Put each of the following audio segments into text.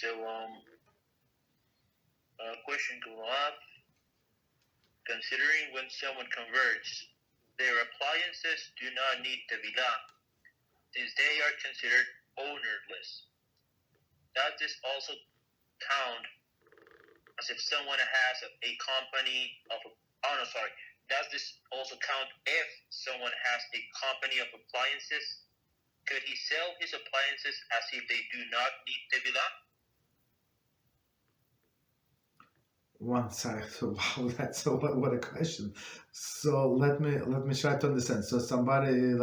So, question to Leib. Considering when someone converts, their appliances do not need Teveila, since they are considered ownerless. Does this also count as if someone has a company of, does this also count if someone has a company of appliances? Could he sell his appliances as if they do not need Teveila? One side. So wow, that's so what a question. So let me try to understand. So somebody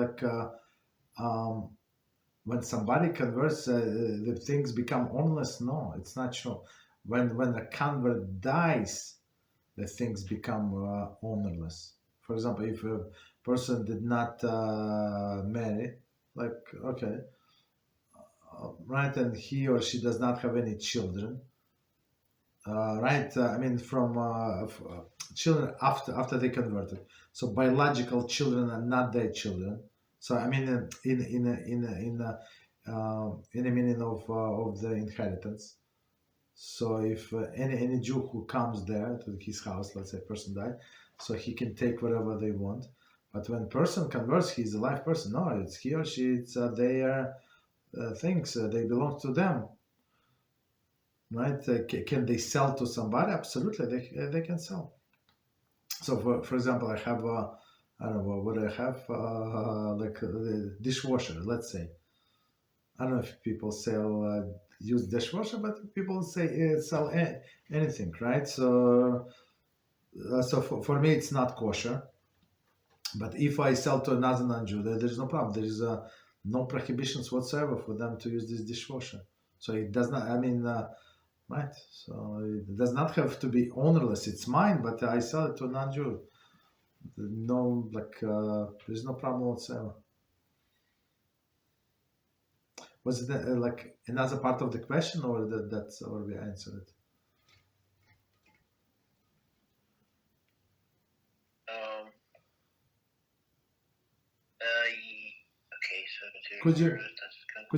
when somebody converts, the things become ownerless. No, it's not true. When a convert dies, the things become ownerless. For example, if a person did not marry, right, and he or she does not have any children, right? I mean, from children after they converted. So biological children are not their children. So I mean, in the meaning of the inheritance. So if any Jew who comes there to his house, let's say a person died, so he can take whatever they want. But when person converts, he's a live person. No, it's he or she. It's their things. They belong to them. Right? Can they sell to somebody? Absolutely, they can sell. So, for example, I have I don't know what I have like the dishwasher. Let's say I don't know if people sell use dishwasher, but people say sell anything, right? So for me, it's not kosher. But if I sell to another non-Jew, there's no problem. There is no prohibitions whatsoever for them to use this dishwasher. So it does not. I mean. Right, so it does not have to be ownerless. It's mine, but I sell it to a non-Jew. No, there's no problem whatsoever. Was it like another part of the question, or that's or we answered it? Okay, so could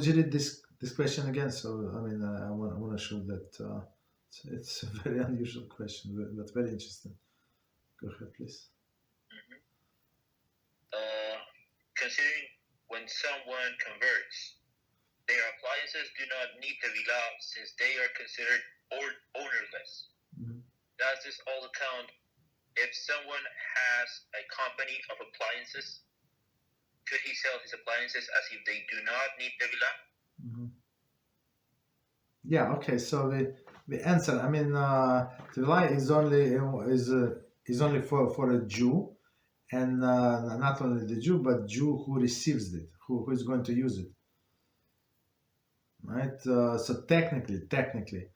you read this question again? So I mean, I want to show that it's a very unusual question, but very interesting. Go ahead, please. Considering when someone converts, their appliances do not need Teveila since they are considered ownerless. Does this also count if someone has a company of appliances? Could he sell his appliances as if they do not need Teveila? Yeah. Okay. So the answer. I mean, Teveila is only for a Jew, and not only the Jew, but Jew who receives it, who is going to use it. Right. So technically,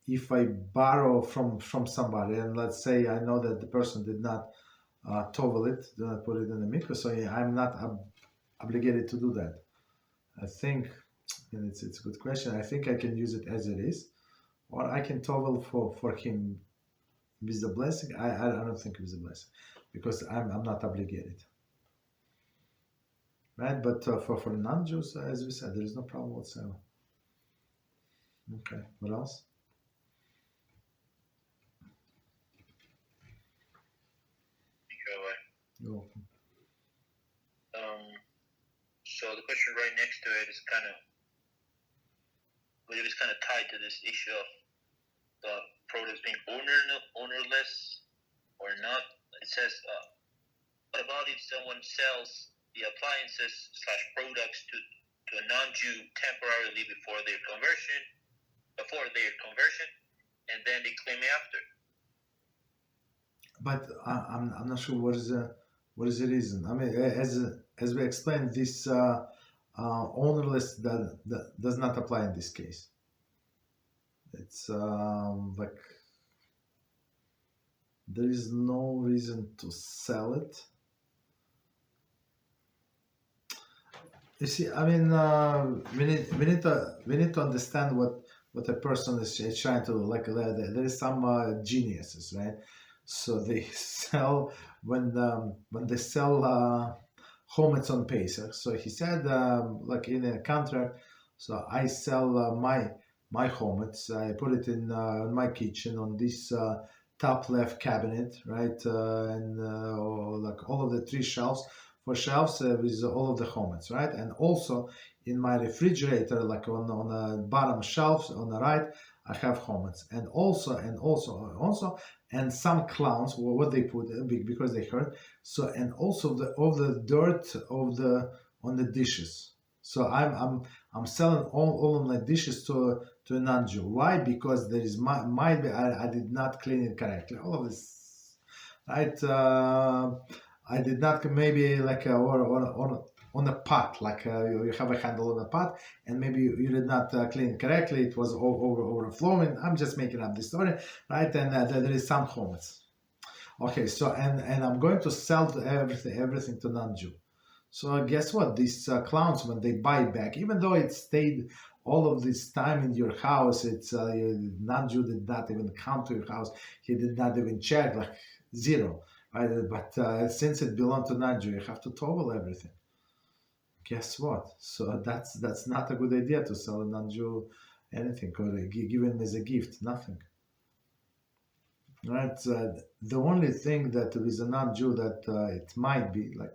if I borrow from somebody, and let's say I know that the person did not tovel it, did not put it in the mikveh, so I'm not obligated to do that. I think, and it's a good question. I think I can use it as it is, or I can tovel for him with the blessing. I don't think with the blessing, because I'm not obligated. Right, but for non-Jews, as we said, there is no problem whatsoever. Okay, what else? You're welcome. So the question right next to it is kind of tied to this issue of the product being ownerless or not. It says, what about if someone sells the appliances / products to a non-Jew temporarily before their conversion, and then they claim after? But I'm not sure what is the reason. I mean, as we explained, this ownerless does not apply in this case. It's like there is no reason to sell it. You see, I mean, we need to understand what a person is trying to do. Like there is some geniuses, right? So they sell when they sell Chometz on Pesach. So he said, like in a contract, so I sell my chametz. I put it in my kitchen on this top left cabinet, right, and like all of the 3 shelves, 4 shelves with all of the chametz, right, and also in my refrigerator, like on the bottom shelves on the right, I have chametz, and also, and some clowns, what they put because they heard, so and also the dirt of the on the dishes. So I'm selling all of my dishes to a non-Jew. Why? Because there is might be I did not clean it correctly. All of this, right? I did not maybe like or on a pot, like you have a handle on a pot, and maybe you did not clean it correctly. It was overflowing. I'm just making up this story, right? And there is some chametz. Okay, so and I'm going to sell everything to non-Jew. So guess what? These clowns, when they buy back, even though it stayed all of this time in your house, it's non-Jew did not even come to your house. He did not even check, like zero, right? But since it belonged to non-Jew, you have to toggle everything. Guess what? So that's not a good idea to sell a non-Jew anything or give him as a gift, nothing. Right? The only thing that with a non-Jew that it might be like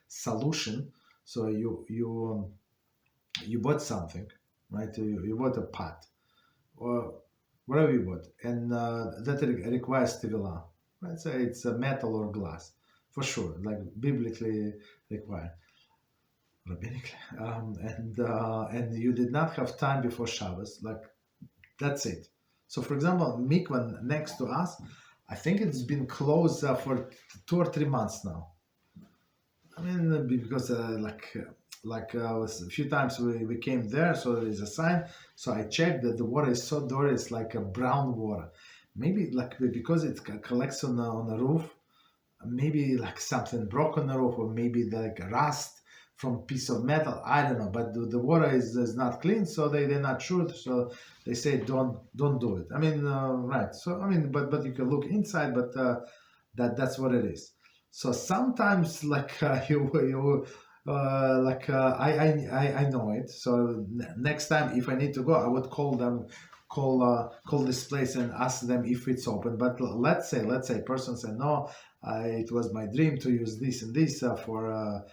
solution. So you bought something, right? You bought a pot or whatever you bought, and that requires Teveila, right? So it's a metal or glass for sure, like biblically required, rabbinically, and you did not have time before Shabbos, like that's it. So, for example, Mikvan next to us, I think it's been closed for 2 or 3 months now. I mean, because a few times we came there, so there is a sign. So I checked that the water is so dirty, it's like a brown water. Maybe like because it collects on the roof, maybe like something broke on the roof, or maybe like rust from piece of metal. I don't know, but the water is not clean, so they're not sure. So they say don't do it. I mean, right? So I mean, but you can look inside, but that's what it is. So sometimes like I know it. So next time if I need to go, I would call them, call this place and ask them if it's open. But let's say person said no, it was my dream to use this and this for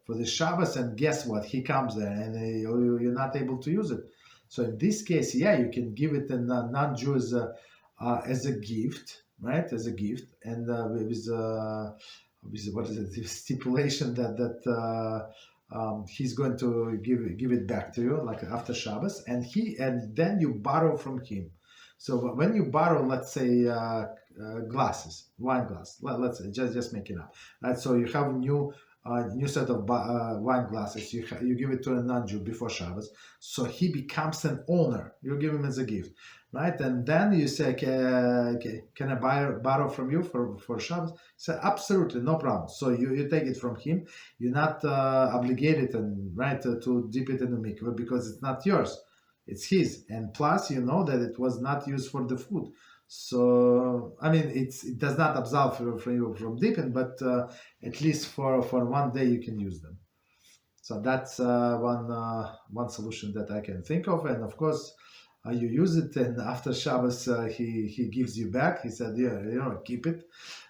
the Shabbos, and guess what? He comes there and you're not able to use it. So in this case, yeah, you can give it a non-Jew as a gift, right? As a gift, and with what is it? The stipulation that he's going to give it back to you, like after Shabbos, and then you borrow from him. So when you borrow, let's say glasses, wine glass, let's say just make it up, right? So you have new set of wine glasses. You give it to a non-Jew before Shabbos, so he becomes an owner. You give him as a gift, right? And then you say, can I borrow from you for Shabbos? He said, absolutely, no problem. So you take it from him. You're not obligated and right to dip it in the mikveh because it's not yours. It's his, and plus you know that it was not used for the food. So I mean, it does not absolve you from dipping, but at least for 1 day you can use them. So that's one solution that I can think of, and of course you use it, and after Shabbos he gives you back. He said, yeah, keep it,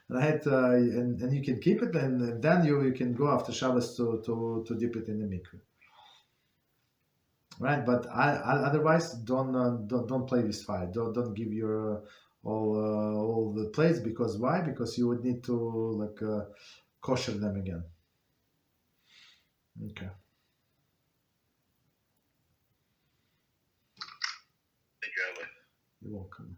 right? And you can keep it, and then you can go after Shabbos to dip it in the mikveh. Right, but otherwise don't play with fire. Don't give your all the plates, because why? Because you would need to like kosher them again. Okay. Thank you, Rabbi. You're welcome.